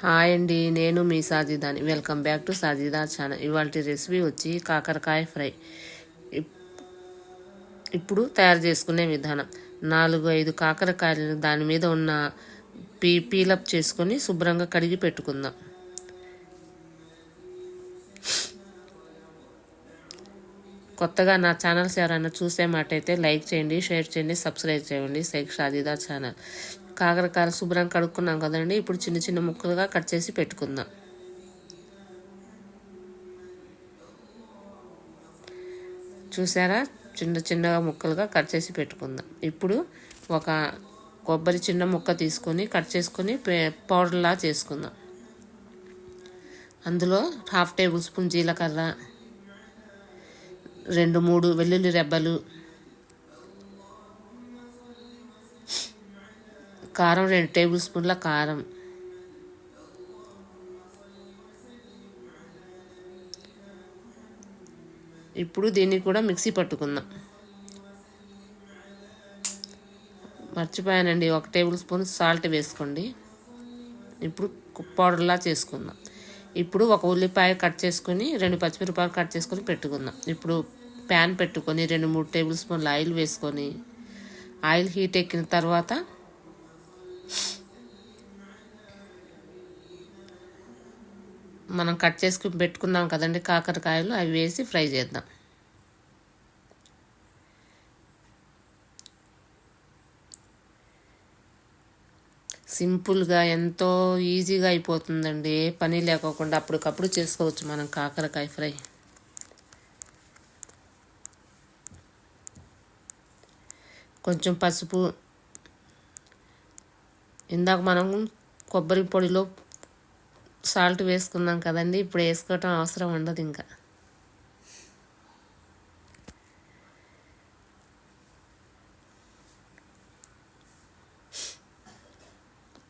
Hi అండి, నేను మీ సాజిదాని. Welcome back to Sajida channel. ఇవాళ రెసిపీ వచ్చి కాకరకాయ ఫ్రై. ఇప్పుడు తయారు చేసుకునే విధానం: 4-5 కాకరకాయలను దాని మీద ఉన్న పీలప్ చేసుకొని శుభ్రంగా కడిగి పెట్టుకుందాం. కొత్తగా నా ఛానల్స్ ఎవరైనా చూసే మాట అయితే లైక్ చేయండి, షేర్ చేయండి, సబ్స్క్రైబ్ చేయండి. సాజిదా ఛానల్. కాకరకాయలు శుభ్రంగా కడుక్కున్నాం కదండి. ఇప్పుడు చిన్న చిన్న ముక్కలుగా కట్ చేసి పెట్టుకుందాం. చూసారా, చిన్న చిన్నగా ముక్కలుగా కట్ చేసి పెట్టుకుందాం. ఇప్పుడు ఒక కొబ్బరి చిన్న ముక్క తీసుకొని కట్ చేసుకొని పౌడర్లా చేసుకుందాం. అందులో 1/2 టేబుల్ స్పూన్ జీలకర్ర, 2-3 వెల్లుల్లి రెబ్బలు, కారం 2 టేబుల్ స్పూన్ల కారం, ఇప్పుడు దీన్ని కూడా మిక్సీ పట్టుకుందాం. మర్చిపోయానండి, 1 టేబుల్ స్పూన్ సాల్ట్ వేసుకోండి. ఇప్పుడు పౌడర్లా చేసుకుందాం. ఇప్పుడు ఒక ఉల్లిపాయ కట్ చేసుకొని 2 పచ్చిమిరపకాయలు కట్ చేసుకొని పెట్టుకుందాం. ఇప్పుడు ప్యాన్ పెట్టుకొని 2-3 టేబుల్ స్పూన్ల ఆయిల్ వేసుకొని, ఆయిల్ హీట్ ఎక్కిన తర్వాత మనం కట్ చేసుకుని పెట్టుకున్నాం కదండి కాకరకాయలు, అవి వేసి ఫ్రై చేద్దాం. సింపుల్గా ఎంతో ఈజీగా అయిపోతుందండి. ఏ పని లేకోకుండా అప్పటికప్పుడు చేసుకోవచ్చు మనం కాకరకాయ ఫ్రై. కొంచెం పసుపు, ఇందాక మనం కొబ్బరి పొడిలో సాల్ట్ వేసుకున్నాం కదండి, ఇప్పుడు వేసుకోవటం అవసరం ఉండదు. ఇంకా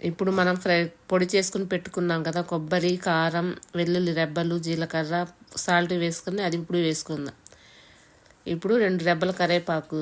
ఇప్పుడు మనం పొడి చేసుకుని పెట్టుకున్నాం కదా, కొబ్బరి, కారం, వెల్లుల్లి రెబ్బలు, జీలకర్ర, సాల్ట్ వేసుకుని అది ఇప్పుడు వేసుకుందాం. ఇప్పుడు 2 రెబ్బల కరివేపాకు,